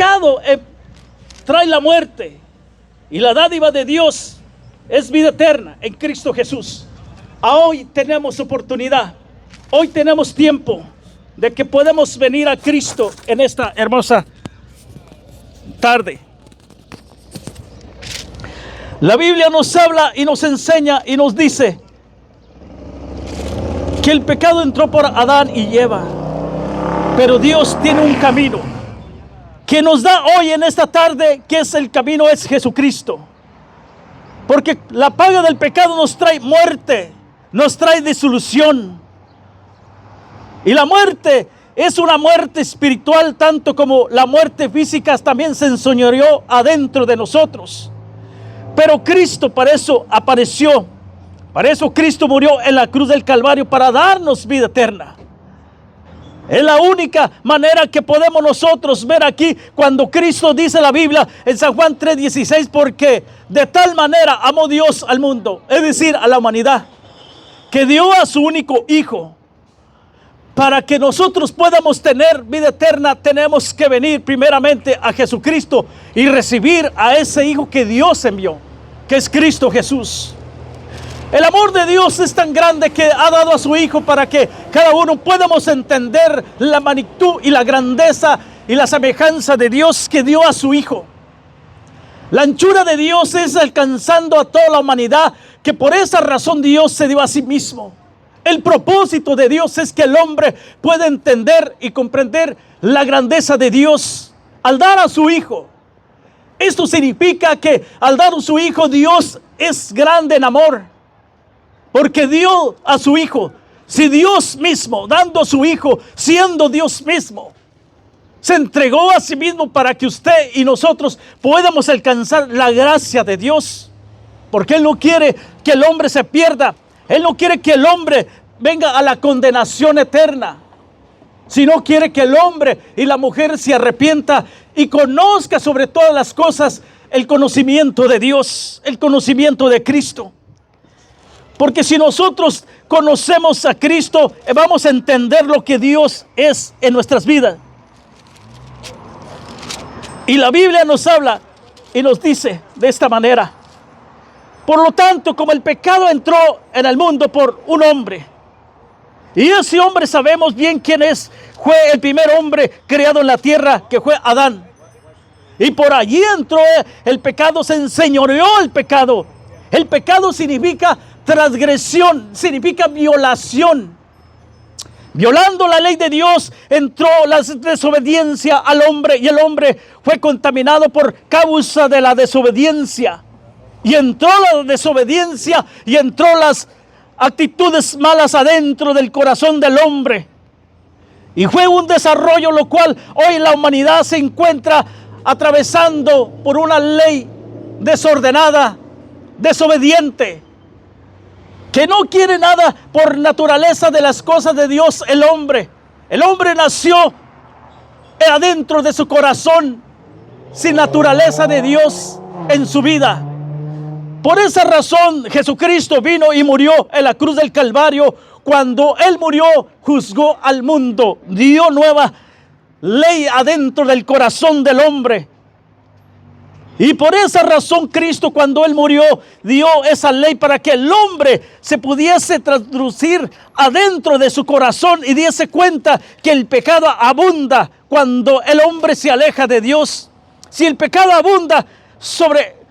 pecado trae la muerte, y la dádiva de Dios es vida eterna en Cristo Jesús. Hoy tenemos oportunidad, hoy tenemos tiempo de que podemos venir a Cristo en esta hermosa tarde. La Biblia nos habla y nos enseña y nos dice que el pecado entró por Adán y Eva, pero Dios tiene un camino que nos da hoy en esta tarde, que es el camino, es Jesucristo. Porque la paga del pecado nos trae muerte, nos trae disolución. Y la muerte es una muerte espiritual, tanto como la muerte física también se enseñoreó adentro de nosotros. Pero Cristo para eso apareció. Para eso Cristo murió en la cruz del Calvario, para darnos vida eterna. Es la única manera que podemos nosotros ver aquí cuando Cristo dice la Biblia en San Juan 3:16, porque de tal manera amó Dios al mundo, es decir, a la humanidad, que dio a su único Hijo. Para que nosotros podamos tener vida eterna, tenemos que venir primeramente a Jesucristo y recibir a ese Hijo que Dios envió, que es Cristo Jesús. El amor de Dios es tan grande que ha dado a su Hijo para que cada uno podamos entender la magnitud y la grandeza y la semejanza de Dios que dio a su Hijo. La anchura de Dios es alcanzando a toda la humanidad, que por esa razón Dios se dio a sí mismo. El propósito de Dios es que el hombre pueda entender y comprender la grandeza de Dios al dar a su Hijo. Esto significa que al dar a su Hijo, Dios es grande en amor, porque dio a su Hijo. Si Dios mismo, dando a su Hijo, siendo Dios mismo, se entregó a sí mismo para que usted y nosotros podamos alcanzar la gracia de Dios, porque Él no quiere que el hombre se pierda. Él no quiere que el hombre venga a la condenación eterna, sino quiere que el hombre y la mujer se arrepienta y conozca sobre todas las cosas el conocimiento de Dios, el conocimiento de Cristo. Porque si nosotros conocemos a Cristo, vamos a entender lo que Dios es en nuestras vidas. Y la Biblia nos habla y nos dice de esta manera: por lo tanto, como el pecado entró en el mundo por un hombre, y ese hombre sabemos bien quién es, fue el primer hombre creado en la tierra, que fue Adán. Y por allí entró el pecado, se enseñoreó el pecado. El pecado significa transgresión, significa violación. Violando la ley de Dios, entró la desobediencia al hombre, y el hombre fue contaminado por causa de la desobediencia. Y entró la desobediencia y entró las actitudes malas adentro del corazón del hombre. Y fue un desarrollo lo cual hoy la humanidad se encuentra atravesando por una ley desordenada, desobediente, que no quiere nada por naturaleza de las cosas de Dios. El hombre nació adentro de su corazón sin naturaleza de Dios en su vida. Por esa razón Jesucristo vino y murió en la cruz del Calvario. Cuando Él murió, juzgó al mundo, dio nueva ley adentro del corazón del hombre. Y por esa razón Cristo, cuando Él murió, dio esa ley para que el hombre se pudiese traducir adentro de su corazón y diese cuenta que el pecado abunda cuando el hombre se aleja de Dios. Si el pecado abunda sobre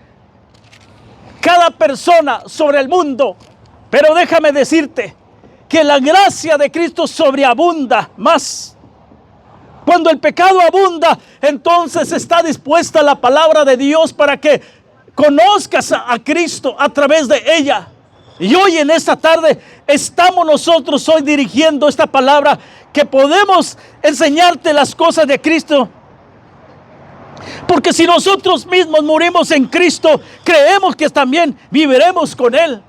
cada persona, sobre el mundo, pero déjame decirte que la gracia de Cristo sobreabunda más. Cuando el pecado abunda, entonces está dispuesta la palabra de Dios para que conozcas a Cristo a través de ella. Y hoy en esta tarde estamos nosotros hoy dirigiendo esta palabra, que podemos enseñarte las cosas de Cristo. Porque si nosotros mismos morimos en Cristo, creemos que también viviremos con Él.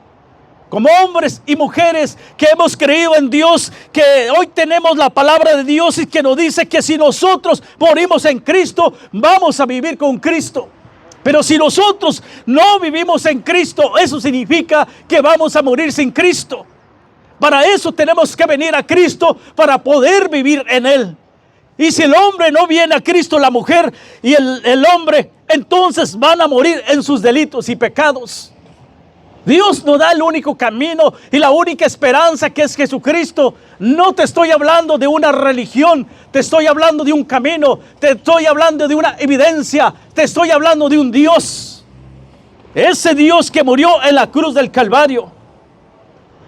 Como hombres y mujeres que hemos creído en Dios, que hoy tenemos la palabra de Dios y que nos dice que si nosotros morimos en Cristo, vamos a vivir con Cristo. Pero si nosotros no vivimos en Cristo, eso significa que vamos a morir sin Cristo. Para eso tenemos que venir a Cristo, para poder vivir en Él. Y si el hombre no viene a Cristo, la mujer y el hombre, entonces van a morir en sus delitos y pecados. Dios nos da el único camino y la única esperanza, que es Jesucristo. No te estoy hablando de una religión, te estoy hablando de un camino, te estoy hablando de una evidencia, te estoy hablando de un Dios. Ese Dios que murió en la cruz del Calvario,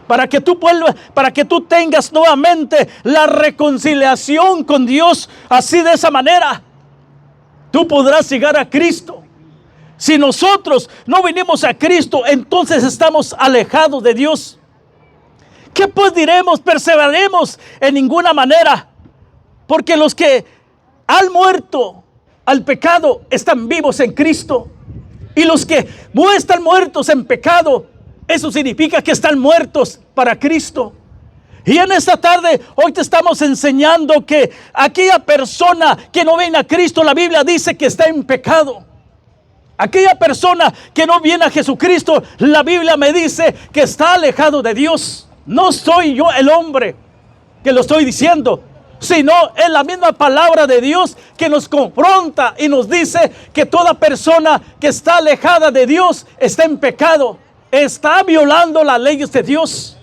para que tú vuelvas, para que tú tengas nuevamente la reconciliación con Dios. Así, de esa manera tú podrás llegar a Cristo. Si nosotros no vinimos a Cristo, entonces estamos alejados de Dios. ¿Qué pues diremos? Perseveraremos en ninguna manera, porque los que han muerto al pecado están vivos en Cristo. Y los que no están muertos en pecado, eso significa que están muertos para Cristo. Y en esta tarde, hoy te estamos enseñando que aquella persona que no viene a Cristo, la Biblia dice que está en pecado. Aquella persona que no viene a Jesucristo, la Biblia me dice que está alejado de Dios. No soy yo el hombre que lo estoy diciendo, sino es la misma palabra de Dios que nos confronta y nos dice que toda persona que está alejada de Dios está en pecado, está violando las leyes de Dios.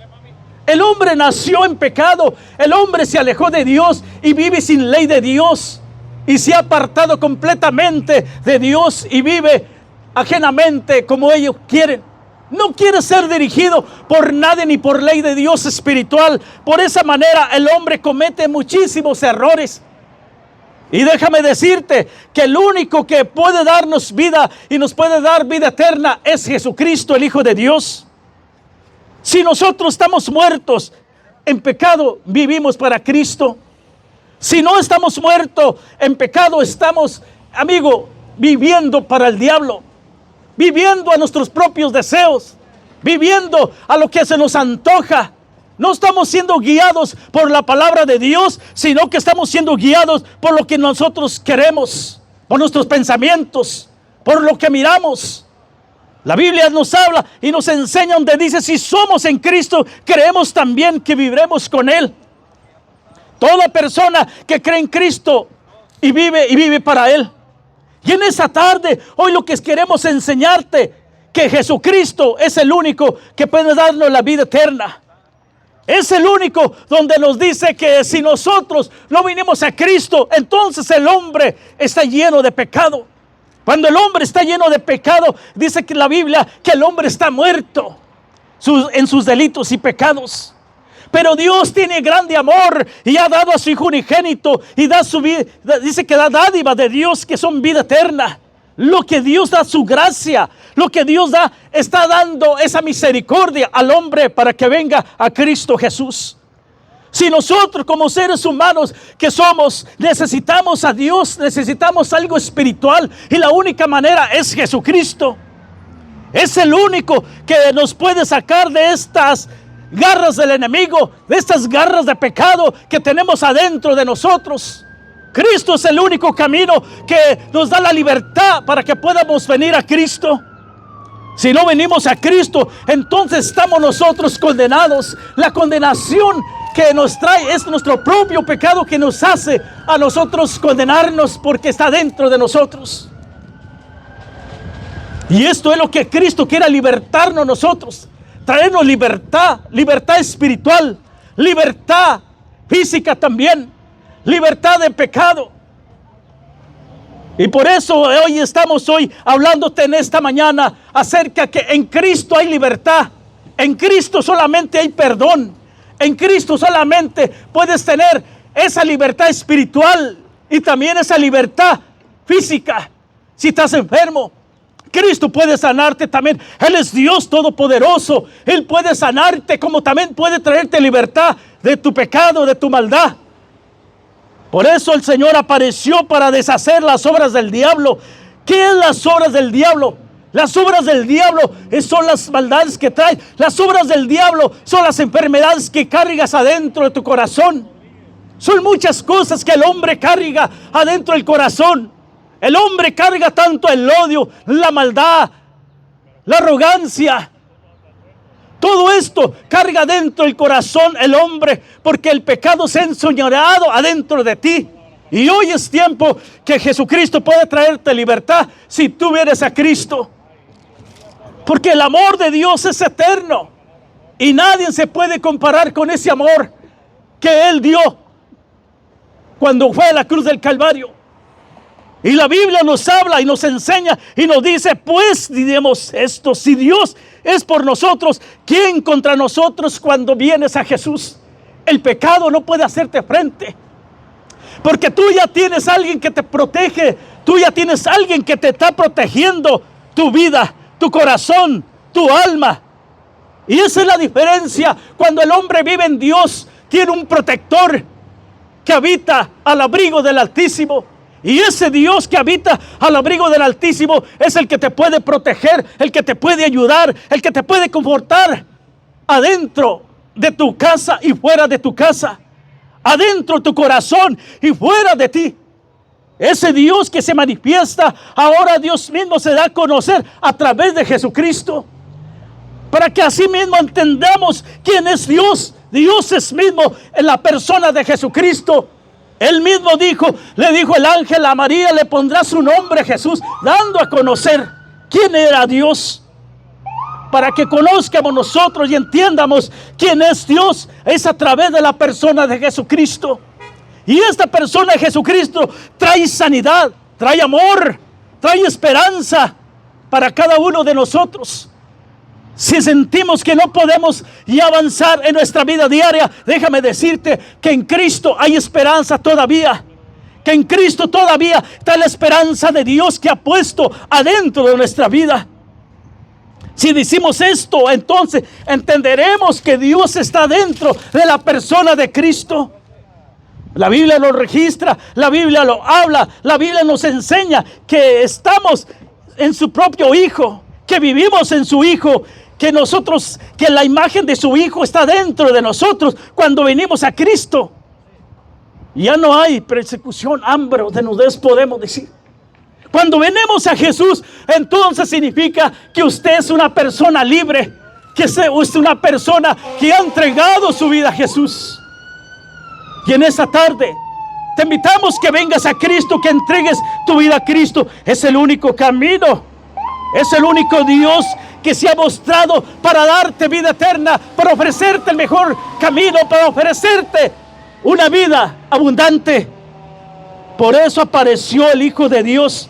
El hombre nació en pecado, el hombre se alejó de Dios y vive sin ley de Dios. Y se ha apartado completamente de Dios y vive ajenamente como ellos quieren. No quiere ser dirigido por nadie ni por ley de Dios espiritual. Por esa manera el hombre comete muchísimos errores. Y déjame decirte que el único que puede darnos vida y nos puede dar vida eterna es Jesucristo, el Hijo de Dios. Si nosotros estamos muertos en pecado, vivimos para Cristo. Si no estamos muertos en pecado, estamos, amigo, viviendo para el diablo, viviendo a nuestros propios deseos, viviendo a lo que se nos antoja. No estamos siendo guiados por la palabra de Dios, sino que estamos siendo guiados por lo que nosotros queremos, por nuestros pensamientos, por lo que miramos. La Biblia nos habla y nos enseña donde dice: si somos en Cristo, creemos también que viviremos con Él. Toda persona que cree en Cristo y vive para Él. Y en esa tarde, hoy lo que queremos enseñarte, que Jesucristo es el único que puede darnos la vida eterna. Es el único donde nos dice que si nosotros no vinimos a Cristo, entonces el hombre está lleno de pecado. Cuando el hombre está lleno de pecado, dice que la Biblia que el hombre está muerto en sus delitos y pecados. Pero Dios tiene grande amor y ha dado a su Hijo unigénito y da su vida. Dice que la dádiva de Dios que son vida eterna. Lo que Dios da, su gracia, lo que Dios da, está dando esa misericordia al hombre para que venga a Cristo Jesús. Si nosotros como seres humanos que somos, necesitamos a Dios, necesitamos algo espiritual, y la única manera es Jesucristo. Es el único que nos puede sacar de estas garras del enemigo, de estas garras de pecado que tenemos adentro de nosotros. Cristo es el único camino que nos da la libertad para que podamos venir a Cristo. Si no venimos a Cristo, entonces estamos nosotros condenados. La condenación que nos trae es nuestro propio pecado, que nos hace a nosotros condenarnos porque está dentro de nosotros. Y esto es lo que Cristo quiere, libertarnos nosotros, traernos libertad, libertad espiritual, libertad física también, libertad de pecado. Y por eso hoy estamos hablándote en esta mañana acerca que en Cristo hay libertad, en Cristo solamente hay perdón, en Cristo solamente puedes tener esa libertad espiritual y también esa libertad física. Si estás enfermo, Cristo puede sanarte también. Él es Dios todopoderoso. Él puede sanarte, como también puede traerte libertad de tu pecado, de tu maldad. Por eso el Señor apareció para deshacer las obras del diablo. ¿Qué es las obras del diablo? Las obras del diablo son las maldades que trae. Las obras del diablo son las enfermedades que cargas adentro de tu corazón. Son muchas cosas que el hombre carga adentro del corazón. El hombre carga tanto el odio, la maldad, la arrogancia. Todo esto carga dentro del corazón el hombre, porque el pecado se ha enseñoreado adentro de ti. Y hoy es tiempo que Jesucristo puede traerte libertad si tú vienes a Cristo. Porque el amor de Dios es eterno. Y nadie se puede comparar con ese amor que Él dio cuando fue a la cruz del Calvario. Y la Biblia nos habla y nos enseña y nos dice, pues diremos esto, si Dios es por nosotros, ¿quién contra nosotros cuando vienes a Jesús? El pecado no puede hacerte frente. Porque tú ya tienes a alguien que te protege, tú ya tienes a alguien que te está protegiendo tu vida, tu corazón, tu alma. Y esa es la diferencia. Cuando el hombre vive en Dios, tiene un protector que habita al abrigo del Altísimo. Y ese Dios que habita al abrigo del Altísimo es el que te puede proteger, el que te puede ayudar, el que te puede confortar adentro de tu casa y fuera de tu casa, adentro de tu corazón y fuera de ti. Ese Dios que se manifiesta, ahora Dios mismo se da a conocer a través de Jesucristo. Para que así mismo entendamos quién es Dios. Dios es mismo en la persona de Jesucristo. Él mismo dijo, le dijo el ángel a María, le pondrá su nombre Jesús, dando a conocer quién era Dios. Para que conozcamos nosotros y entiendamos quién es Dios, es a través de la persona de Jesucristo. Y esta persona de Jesucristo trae sanidad, trae amor, trae esperanza para cada uno de nosotros. Si sentimos que no podemos ya avanzar en nuestra vida diaria, déjame decirte que en Cristo hay esperanza todavía. Que en Cristo todavía está la esperanza de Dios que ha puesto adentro de nuestra vida. Si decimos esto, entonces entenderemos que Dios está dentro de la persona de Cristo. La Biblia lo registra, la Biblia lo habla, la Biblia nos enseña que estamos en su propio Hijo, que vivimos en su Hijo, que la imagen de su Hijo está dentro de nosotros cuando venimos a Cristo. Ya no hay persecución, hambre o desnudez, podemos decir. Cuando venimos a Jesús, entonces significa que usted es una persona libre, que es una persona que ha entregado su vida a Jesús. Y en esta tarde te invitamos que vengas a Cristo, que entregues tu vida a Cristo. Es el único camino, es el único Dios que se ha mostrado para darte vida eterna, para ofrecerte el mejor camino, para ofrecerte una vida abundante. Por eso apareció el Hijo de Dios,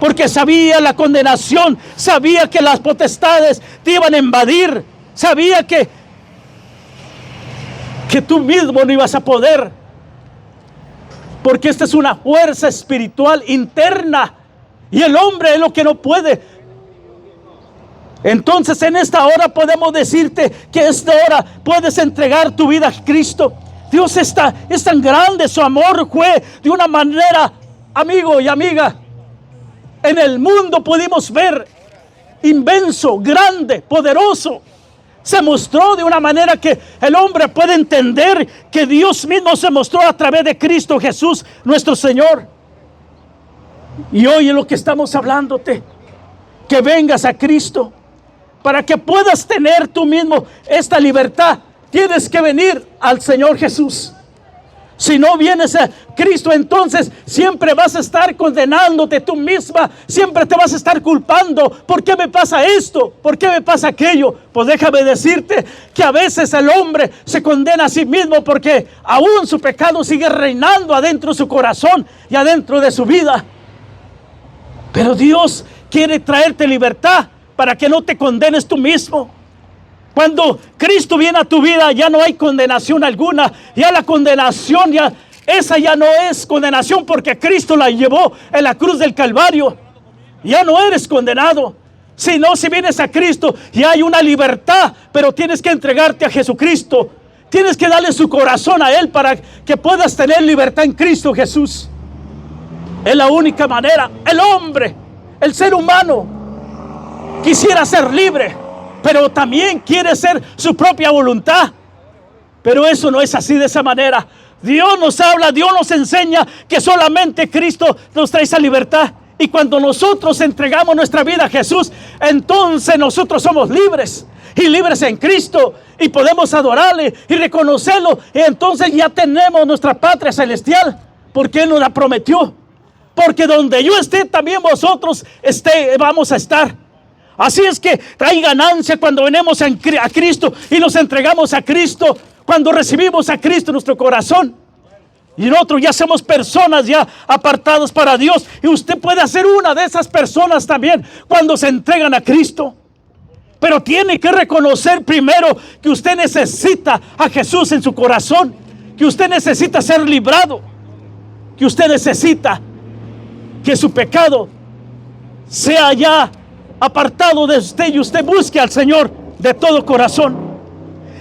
porque sabía la condenación, sabía que las potestades te iban a invadir, sabía que tú mismo no ibas a poder, porque esta es una fuerza espiritual interna y el hombre es lo que no puede. Entonces en esta hora podemos decirte que esta hora puedes entregar tu vida a Cristo. Dios es tan grande, su amor fue de una manera, amigo y amiga, en el mundo pudimos ver inmenso, grande, poderoso. Se mostró de una manera que el hombre puede entender que Dios mismo se mostró a través de Cristo Jesús, nuestro Señor. Y hoy es lo que estamos hablándote, que vengas a Cristo. Para que puedas tener tú mismo esta libertad, tienes que venir al Señor Jesús. Si no vienes a Cristo, entonces siempre vas a estar condenándote tú misma, siempre te vas a estar culpando. ¿Por qué me pasa esto? ¿Por qué me pasa aquello? Pues déjame decirte que a veces el hombre se condena a sí mismo porque aún su pecado sigue reinando adentro de su corazón y adentro de su vida. Pero Dios quiere traerte libertad para que no te condenes tú mismo. Cuando Cristo viene a tu vida, ya no hay condenación alguna. Ya la condenación, esa ya no es condenación, porque Cristo la llevó en la cruz del Calvario. Ya no eres condenado. Si vienes a Cristo, ya hay una libertad, pero tienes que entregarte a Jesucristo. Tienes que darle su corazón a Él para que puedas tener libertad en Cristo Jesús. Es la única manera. El hombre, el ser humano, quisiera ser libre, pero también quiere ser su propia voluntad. Pero eso no es así, de esa manera. Dios nos habla, Dios nos enseña que solamente Cristo nos trae esa libertad. Y cuando nosotros entregamos nuestra vida a Jesús, entonces nosotros somos libres. Y libres en Cristo. Y podemos adorarle y reconocerlo. Y entonces ya tenemos nuestra patria celestial. Porque Él nos la prometió. Porque donde yo esté, también vosotros vamos a estar. Así es que hay ganancia cuando venimos a Cristo y nos entregamos a Cristo. Cuando recibimos a Cristo en nuestro corazón. Y nosotros ya somos personas ya apartadas para Dios. Y usted puede ser una de esas personas también cuando se entregan a Cristo. Pero tiene que reconocer primero que usted necesita a Jesús en su corazón. Que usted necesita ser librado. Que usted necesita que su pecado sea ya apartado de usted. Y usted busque al Señor de todo corazón.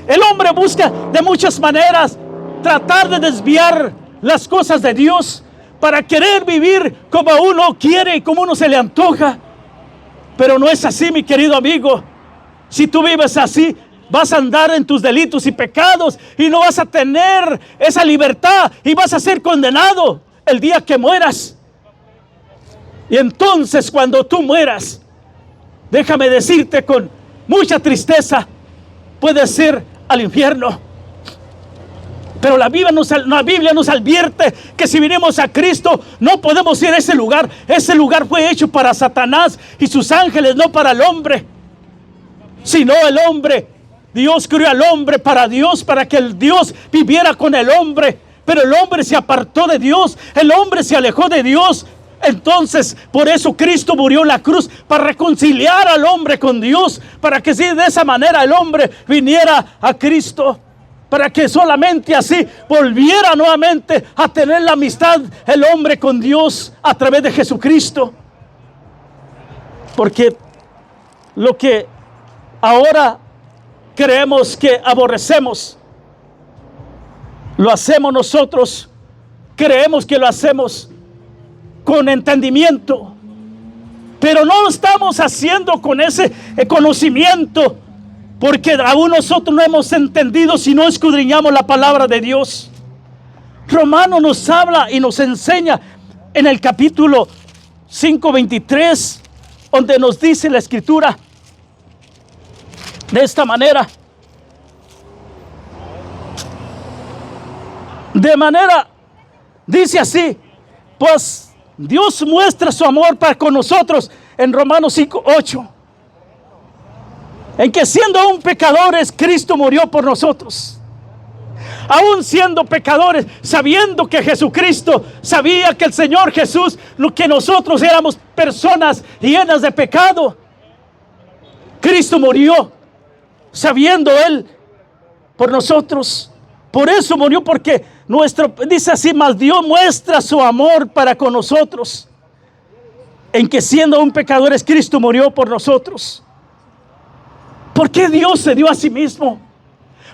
El hombre busca de muchas maneras tratar de desviar las cosas de Dios para querer vivir como uno quiere y como uno se le antoja. Pero no es así, mi querido amigo. Si tú vives así, vas a andar en tus delitos y pecados y no vas a tener esa libertad y vas a ser condenado el día que mueras. Y entonces cuando tú mueras, déjame decirte con mucha tristeza, puedes ir al infierno. Pero la Biblia nos advierte que si vinimos a Cristo no podemos ir a ese lugar. Ese lugar fue hecho para Satanás y sus ángeles, no para el hombre. Sino el hombre. Dios creó al hombre para Dios, para que el Dios viviera con el hombre. Pero el hombre se apartó de Dios. El hombre se alejó de Dios. Entonces, por eso Cristo murió en la cruz, para reconciliar al hombre con Dios, para que si de esa manera el hombre viniera a Cristo, para que solamente así volviera nuevamente a tener la amistad el hombre con Dios a través de Jesucristo. Porque lo que ahora creemos que aborrecemos, lo hacemos nosotros, creemos que lo hacemos con entendimiento, pero no lo estamos haciendo con ese conocimiento, porque aún nosotros no hemos entendido si no escudriñamos la palabra de Dios. Romano nos habla y nos enseña en el capítulo 5:23, donde nos dice la escritura de esta manera. De manera, dice así, pues Dios muestra su amor para con nosotros en Romanos 5:8. En que siendo aún pecadores, Cristo murió por nosotros. Aún siendo pecadores, sabiendo que Jesucristo, sabía que el Señor Jesús, lo que nosotros éramos personas llenas de pecado, Cristo murió, sabiendo Él por nosotros. Por eso murió, porque dice así, mas Dios muestra su amor para con nosotros, en que siendo aún pecadores, Cristo murió por nosotros. ¿Por qué Dios se dio a sí mismo?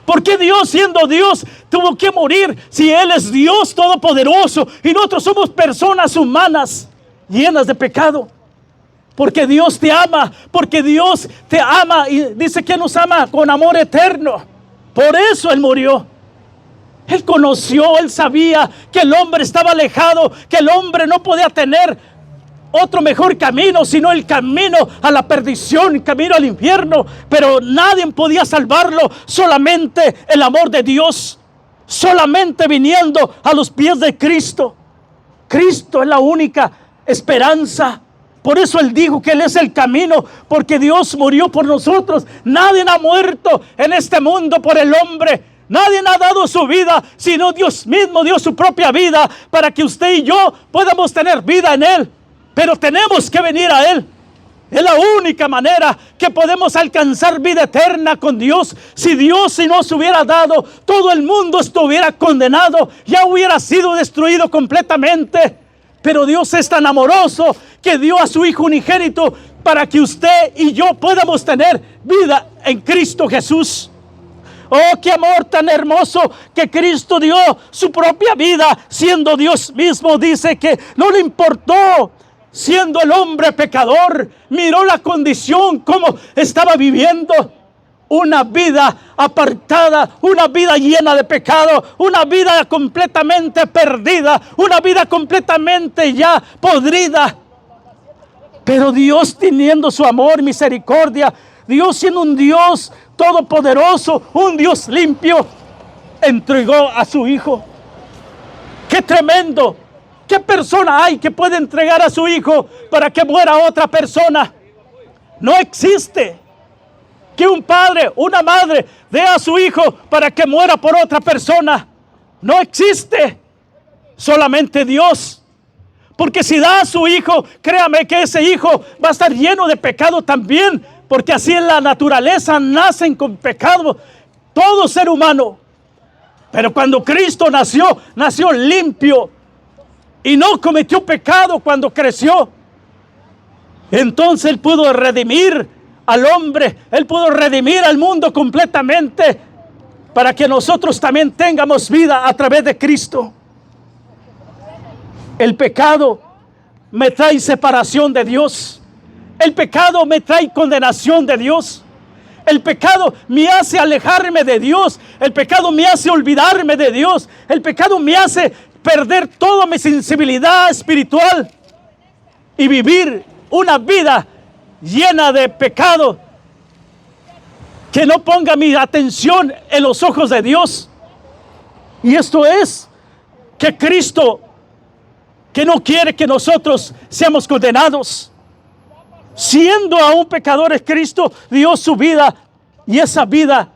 ¿Por qué Dios, siendo Dios, tuvo que morir si Él es Dios todopoderoso y nosotros somos personas humanas llenas de pecado? Porque Dios te ama, porque Dios te ama y dice que nos ama con amor eterno. Por eso Él murió. Él conoció, Él sabía que el hombre estaba alejado, que el hombre no podía tener otro mejor camino, sino el camino a la perdición, el camino al infierno. Pero nadie podía salvarlo, solamente el amor de Dios, solamente viniendo a los pies de Cristo. Cristo es la única esperanza. Por eso Él dijo que Él es el camino, porque Dios murió por nosotros. Nadie ha muerto en este mundo por el hombre. Nadie ha dado su vida, sino Dios mismo dio su propia vida para que usted y yo podamos tener vida en Él. Pero tenemos que venir a Él. Es la única manera que podemos alcanzar vida eterna con Dios. Si Dios nos hubiera dado, todo el mundo estuviera condenado, ya hubiera sido destruido completamente. Pero Dios es tan amoroso que dio a su Hijo unigénito para que usted y yo podamos tener vida en Cristo Jesús. Oh, qué amor tan hermoso que Cristo dio su propia vida, siendo Dios mismo. Dice que no le importó, siendo el hombre pecador, miró la condición, cómo estaba viviendo. Una vida apartada, una vida llena de pecado, una vida completamente perdida, una vida completamente ya podrida. Pero Dios, teniendo su amor y misericordia, Dios siendo un Dios todopoderoso, un Dios limpio, entregó a su Hijo. ¡Qué tremendo! ¿Qué persona hay que puede entregar a su hijo para que muera otra persona? No existe que un padre, una madre dé a su hijo para que muera por otra persona. No existe. Solamente Dios. Porque si da a su hijo, créame que ese hijo va a estar lleno de pecado también. Porque así en la naturaleza nacen con pecado todo ser humano. Pero cuando Cristo nació limpio y no cometió pecado cuando creció. Entonces Él pudo redimir al hombre, Él pudo redimir al mundo completamente para que nosotros también tengamos vida a través de Cristo. El pecado me trae separación de Dios. El pecado me trae condenación de Dios. El pecado me hace alejarme de Dios. El pecado me hace olvidarme de Dios. El pecado me hace perder toda mi sensibilidad espiritual y vivir una vida llena de pecado que no ponga mi atención en los ojos de Dios. Y esto es que Cristo, que no quiere que nosotros seamos condenados. Siendo aún pecadores, Cristo dio su vida, y esa vida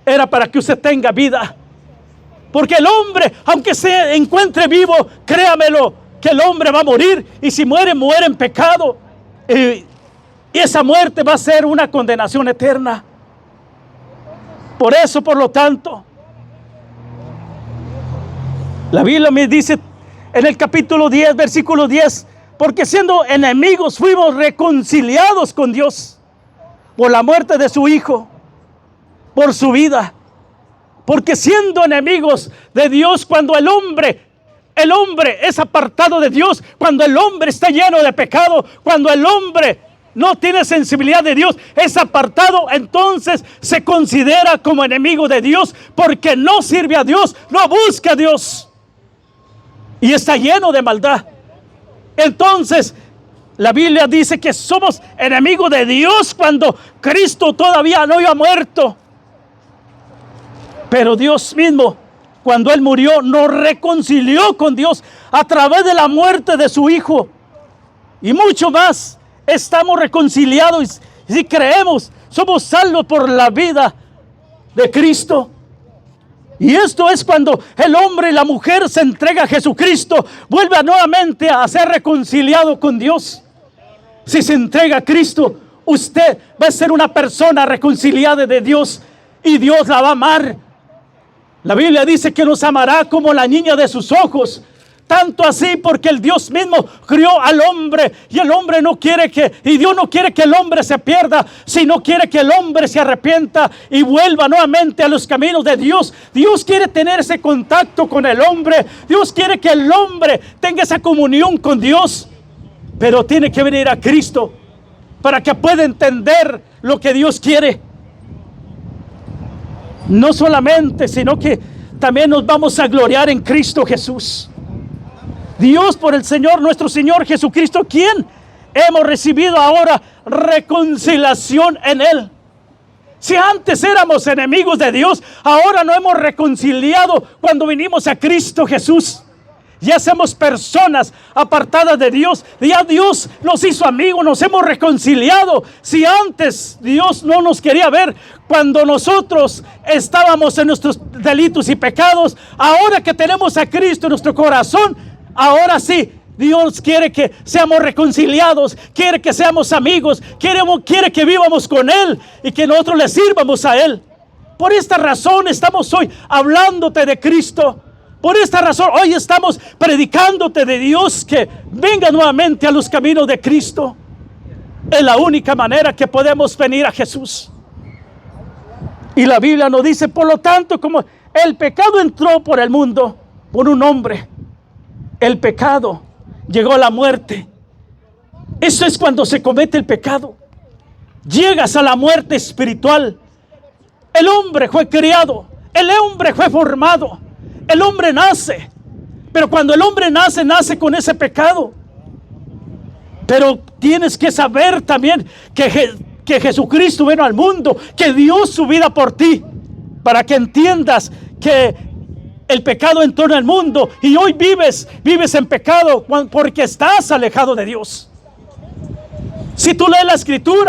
era para que usted tenga vida. Porque el hombre, aunque se encuentre vivo, créamelo, que el hombre va a morir, y si muere, muere en pecado. Y esa muerte va a ser una condenación eterna. Por eso, por lo tanto, la Biblia me dice en el capítulo 10, versículo 10, porque siendo enemigos fuimos reconciliados con Dios por la muerte de su Hijo, por su vida. Porque siendo enemigos de Dios, cuando el hombre es apartado de Dios, cuando el hombre está lleno de pecado, cuando el hombre no tiene sensibilidad de Dios, es apartado, entonces se considera como enemigo de Dios, porque no sirve a Dios, no busca a Dios, y está lleno de maldad. Entonces la Biblia dice que somos enemigos de Dios cuando Cristo todavía no había muerto. Pero Dios mismo, cuando Él murió, nos reconcilió con Dios a través de la muerte de su Hijo. Y mucho más, estamos reconciliados y si creemos, somos salvos por la vida de Cristo. Y esto es cuando el hombre y la mujer se entrega a Jesucristo, vuelve nuevamente a ser reconciliado con Dios. Si se entrega a Cristo, usted va a ser una persona reconciliada de Dios y Dios la va a amar. La Biblia dice que nos amará como la niña de sus ojos. Tanto así porque el Dios mismo crió al hombre y el hombre no quiere y Dios no quiere que el hombre se pierda, sino quiere que el hombre se arrepienta y vuelva nuevamente a los caminos de Dios. Dios quiere tener ese contacto con el hombre. Dios quiere que el hombre tenga esa comunión con Dios, pero tiene que venir a Cristo para que pueda entender lo que Dios quiere. No solamente, sino que también nos vamos a gloriar en Cristo Jesús. Dios, por el Señor, nuestro Señor Jesucristo, quien hemos recibido ahora reconciliación en Él. Si antes éramos enemigos de Dios, ahora nos hemos reconciliado cuando vinimos a Cristo Jesús. Ya somos personas apartadas de Dios. Ya Dios nos hizo amigos, nos hemos reconciliado. Si antes Dios no nos quería ver cuando nosotros estábamos en nuestros delitos y pecados, ahora que tenemos a Cristo en nuestro corazón, ahora sí, Dios quiere que seamos reconciliados, quiere que seamos amigos, quiere que vivamos con Él y que nosotros le sirvamos a Él. Por esta razón estamos hoy hablándote de Cristo. Por esta razón hoy estamos predicándote de Dios, que venga nuevamente a los caminos de Cristo. Es la única manera que podemos venir a Jesús. Y la Biblia nos dice, por lo tanto, como el pecado entró por el mundo, por un hombre, el pecado llegó a la muerte. Eso es cuando se comete el pecado. Llegas a la muerte espiritual. El hombre fue criado, el hombre fue formado, el hombre nace. Pero cuando el hombre nace con ese pecado. Pero tienes que saber también que Jesucristo vino al mundo, que dio su vida por ti, para que entiendas que el pecado entró en el mundo y hoy vives en pecado porque estás alejado de Dios. Si tú lees la escritura,